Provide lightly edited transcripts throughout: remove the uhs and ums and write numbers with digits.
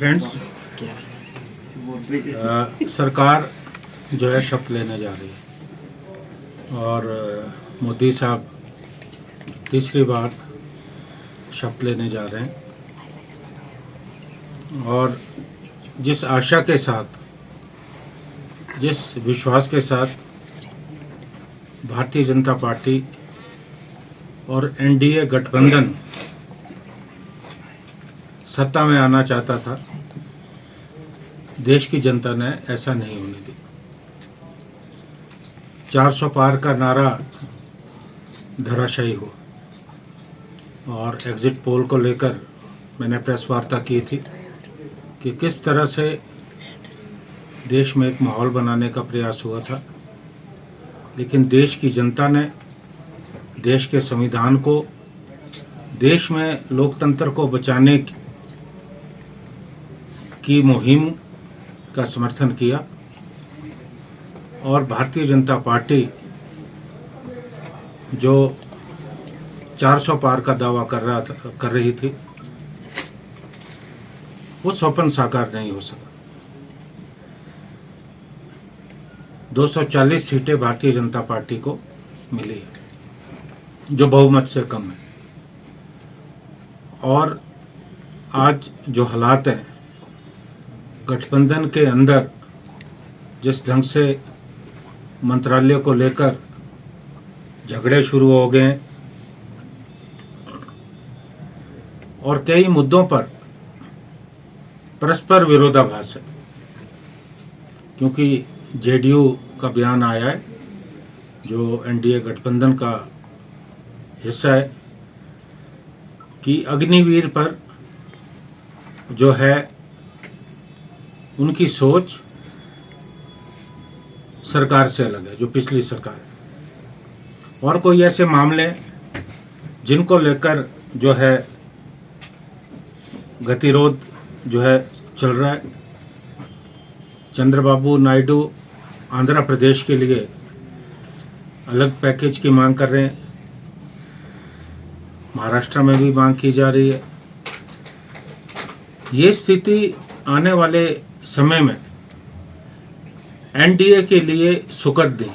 Friends, सरकार जो है शपथ लेने जा रही है और मोदी साहब तीसरी बार शपथ लेने जा रहे हैं और जिस आशा के साथ, जिस विश्वास के साथ भारतीय जनता पार्टी और एनडीए गठबंधन सत्ता में आना चाहता था, देश की जनता ने ऐसा नहीं होने दी। 400 पार का नारा धराशायी हुआ और एग्जिट पोल को लेकर मैंने प्रेस वार्ता की थी कि किस तरह से देश में एक माहौल बनाने का प्रयास हुआ था, लेकिन देश की जनता ने देश के संविधान को, देश में लोकतंत्र को बचाने की मुहिम का समर्थन किया और भारतीय जनता पार्टी जो 400 पार का दावा कर रही थी, वो स्वप्न साकार नहीं हो सका। 240 सीटें भारतीय जनता पार्टी को मिली है, जो बहुमत से कम है। और आज जो हालात हैं, गठबंधन के अंदर जिस ढंग से मंत्रालय को लेकर झगड़े शुरू हो गए और कई मुद्दों पर परस्पर विरोधाभास है, क्योंकि जेडीयू का बयान आया है जो एनडीए गठबंधन का हिस्सा है कि अग्निवीर पर जो है उनकी सोच सरकार से अलग है, जो पिछली सरकार है। और कोई ऐसे मामले जिनको लेकर जो है गतिरोध जो है चल रहा है। चंद्रबाबू नायडू आंध्र प्रदेश के लिए अलग पैकेज की मांग कर रहे हैं, महाराष्ट्र में भी मांग की जा रही है। ये स्थिति आने वाले समय में एनडीए के लिए सुखद नहीं,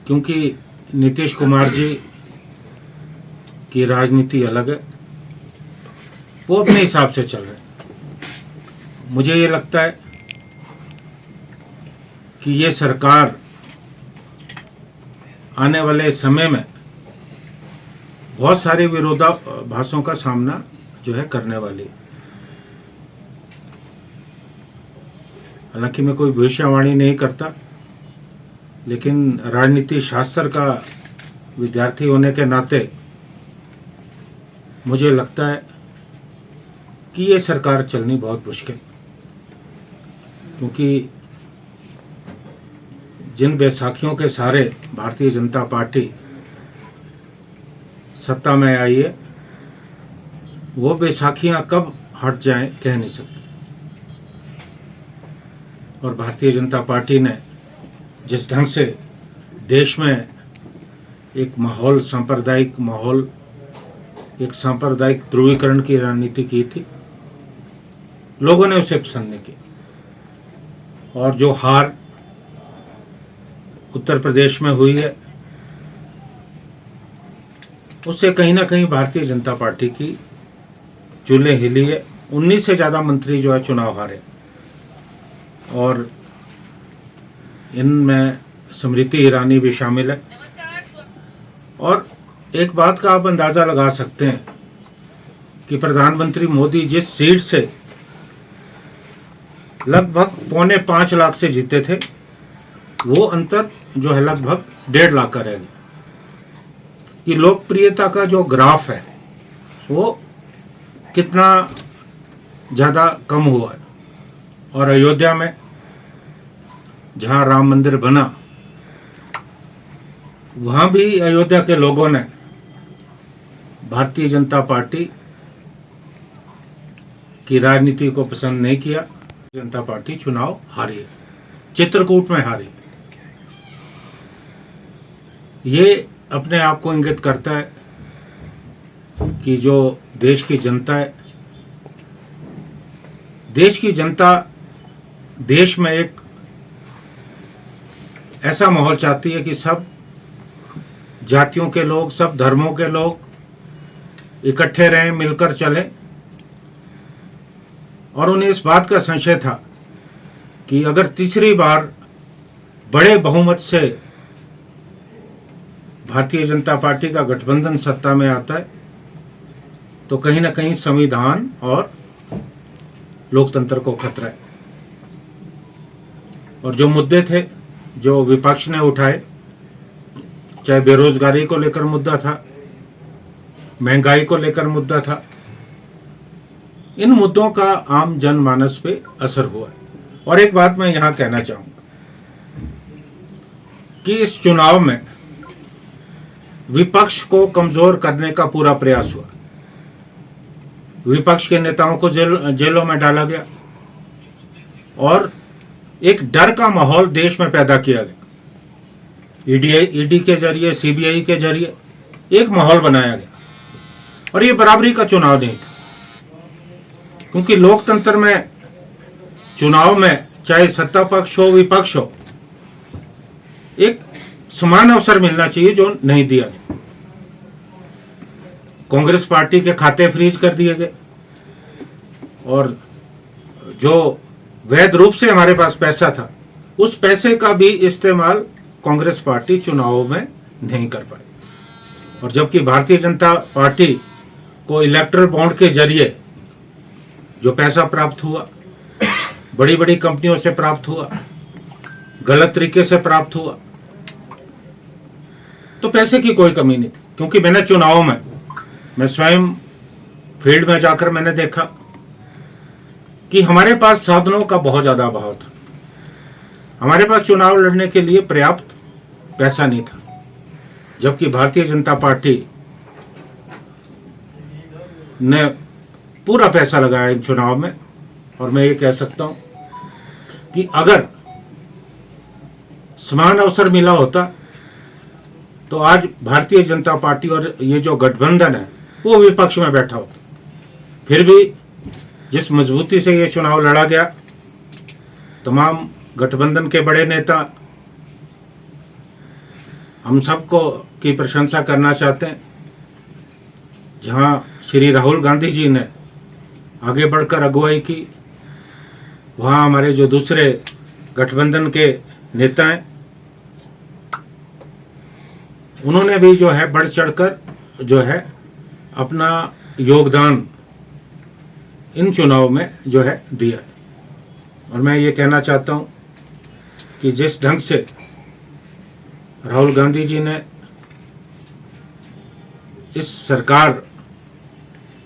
क्योंकि नीतीश कुमार जी की राजनीति अलग है, वो अपने हिसाब से चल रहे हैं। मुझे ये लगता है कि ये सरकार आने वाले समय में बहुत सारे विरोधाभासों का सामना जो है करने वाली है। हालांकि मैं कोई भविष्यवाणी नहीं करता, लेकिन राजनीति शास्त्र का विद्यार्थी होने के नाते मुझे लगता है कि ये सरकार चलनी बहुत मुश्किल, क्योंकि जिन बैसाखियों के सहारे भारतीय जनता पार्टी सत्ता में आई है, वो बैसाखियां कब हट जाएं कह नहीं सकते। और भारतीय जनता पार्टी ने जिस ढंग से देश में एक माहौल, सांप्रदायिक माहौल, एक सांप्रदायिक ध्रुवीकरण की रणनीति की थी, लोगों ने उसे पसंद नहीं किया। और जो हार उत्तर प्रदेश में हुई है, उससे कहीं ना कहीं भारतीय जनता पार्टी की चूल्हे हिली है। 19 से ज़्यादा मंत्री जो है चुनाव हारे और इनमें स्मृति ईरानी भी शामिल है। और एक बात का आप अंदाज़ा लगा सकते हैं कि प्रधानमंत्री मोदी जिस सीट से लगभग 4.25 लाख से जीते थे, वो अंतर जो है लगभग 1.5 लाख का रह गया। कि लोकप्रियता का जो ग्राफ है वो कितना ज़्यादा कम हुआ है। और अयोध्या में जहाँ राम मंदिर बना, वहाँ भी अयोध्या के लोगों ने भारतीय जनता पार्टी की राजनीति को पसंद नहीं किया। जनता पार्टी चुनाव हारी है, चित्रकूट में हारी। ये अपने आप को इंगित करता है कि जो देश की जनता है। देश की जनता देश में एक ऐसा माहौल चाहती है कि सब जातियों के लोग, सब धर्मों के लोग इकट्ठे रहें, मिलकर चलें। और उन्हें इस बात का संशय था कि अगर तीसरी बार बड़े बहुमत से भारतीय जनता पार्टी का गठबंधन सत्ता में आता है तो कहीं ना कहीं संविधान और लोकतंत्र को खतरा है। और जो मुद्दे थे जो विपक्ष ने उठाए, चाहे बेरोजगारी को लेकर मुद्दा था, महंगाई को लेकर मुद्दा था, इन मुद्दों का आम जनमानस पे असर हुआ। और एक बात मैं यहां कहना चाहूंगा कि इस चुनाव में विपक्ष को कमजोर करने का पूरा प्रयास हुआ। विपक्ष के नेताओं को जेलों में डाला गया और एक डर का माहौल देश में पैदा किया गया। ईडी के जरिए, सीबीआई के जरिए एक माहौल बनाया गया। और ये बराबरी का चुनाव नहीं था, क्योंकि लोकतंत्र में चुनाव में चाहे सत्ता पक्ष हो, विपक्ष हो, एक समान अवसर मिलना चाहिए, जो नहीं दिया गया। कांग्रेस पार्टी के खाते फ्रीज कर दिए गए और जो वैध रूप से हमारे पास पैसा था, उस पैसे का भी इस्तेमाल कांग्रेस पार्टी चुनावों में नहीं कर पाई। और जबकि भारतीय जनता पार्टी को इलेक्ट्रल बॉन्ड के जरिए जो पैसा प्राप्त हुआ, बड़ी बड़ी कंपनियों से प्राप्त हुआ, गलत तरीके से प्राप्त हुआ, तो पैसे की कोई कमी नहीं थी। क्योंकि मैंने चुनाव में, मैं स्वयं फील्ड में जाकर मैंने देखा कि हमारे पास साधनों का बहुत ज्यादा अभाव था। हमारे पास चुनाव लड़ने के लिए पर्याप्त पैसा नहीं था, जबकि भारतीय जनता पार्टी ने पूरा पैसा लगाया इन चुनाव में। और मैं ये कह सकता हूं कि अगर समान अवसर मिला होता तो आज भारतीय जनता पार्टी और ये जो गठबंधन है वो विपक्ष में बैठा होता। फिर भी जिस मजबूती से ये चुनाव लड़ा गया, तमाम गठबंधन के बड़े नेता, हम सबको की प्रशंसा करना चाहते हैं। जहां श्री राहुल गांधी जी ने आगे बढ़कर अगुवाई की, वहां हमारे जो दूसरे गठबंधन के नेता हैं, उन्होंने भी जो है बढ़ चढ़कर जो है अपना योगदान इन चुनाव में जो है दिया। और मैं ये कहना चाहता हूं कि जिस ढंग से राहुल गांधी जी ने इस सरकार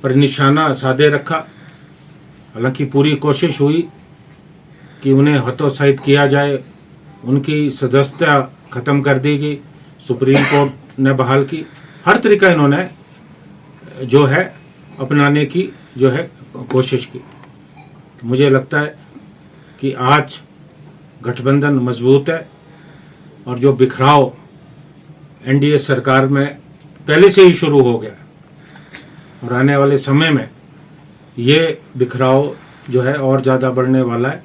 पर निशाना साधे रखा, हालांकि पूरी कोशिश हुई कि उन्हें हतोत्साहित किया जाए, उनकी सदस्यता खत्म कर दी गई, सुप्रीम कोर्ट ने बहाल की, हर तरीका इन्होंने जो है अपनाने की जो है कोशिश की। मुझे लगता है कि आज गठबंधन मजबूत है और जो बिखराव एनडीए सरकार में पहले से ही शुरू हो गया और आने वाले समय में ये बिखराव जो है और ज़्यादा बढ़ने वाला है।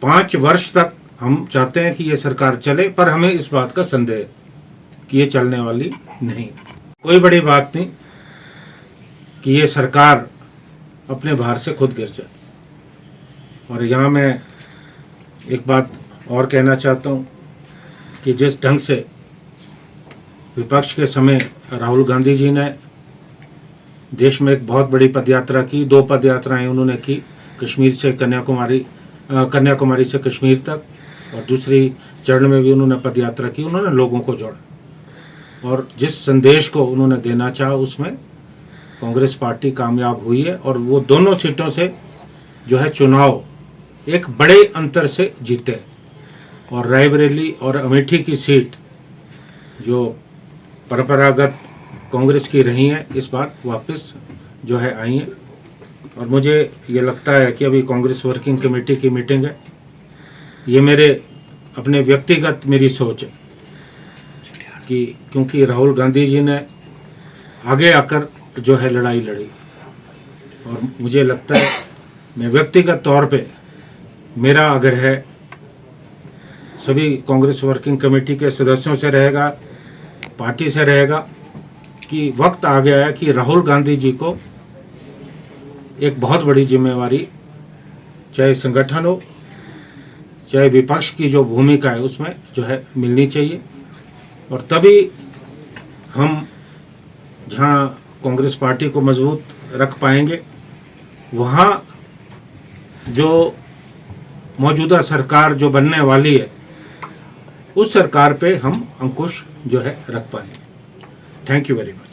5 वर्ष तक हम चाहते हैं कि ये सरकार चले, पर हमें इस बात का संदेह है कि ये चलने वाली नहीं। कोई बड़ी बात नहीं कि ये सरकार अपने भार से खुद गिर जाए। और यहाँ मैं एक बात और कहना चाहता हूँ कि जिस ढंग से विपक्ष के समय राहुल गांधी जी ने देश में एक बहुत बड़ी पदयात्रा की, 2 पदयात्राएं उन्होंने की, कश्मीर से कन्याकुमारी, कन्याकुमारी से कश्मीर तक, और दूसरी चरण में भी उन्होंने पदयात्रा की, उन्होंने लोगों को जोड़ा और जिस संदेश को उन्होंने देना चाहा उसमें कांग्रेस पार्टी कामयाब हुई है। और वो दोनों सीटों से जो है चुनाव एक बड़े अंतर से जीते। और रायबरेली और अमेठी की सीट जो परंपरागत कांग्रेस की रही हैं, इस बार वापस जो है आई हैं। और मुझे ये लगता है कि अभी कांग्रेस वर्किंग कमेटी की मीटिंग है, ये मेरे अपने व्यक्तिगत मेरी सोच है कि क्योंकि राहुल गांधी जी ने आगे आकर जो है लड़ाई लड़ी। और मुझे लगता है, मैं व्यक्तिगत तौर पे, मेरा आग्रह सभी कांग्रेस वर्किंग कमेटी के सदस्यों से रहेगा, पार्टी से रहेगा, कि वक्त आ गया है कि राहुल गांधी जी को एक बहुत बड़ी जिम्मेवारी, चाहे संगठन हो चाहे विपक्ष की जो भूमिका है उसमें जो है मिलनी चाहिए। और तभी हम जहाँ कांग्रेस पार्टी को मजबूत रख पाएंगे, वहाँ जो मौजूदा सरकार जो बनने वाली है उस सरकार पे हम अंकुश जो है रख पाएंगे। Thank you very much.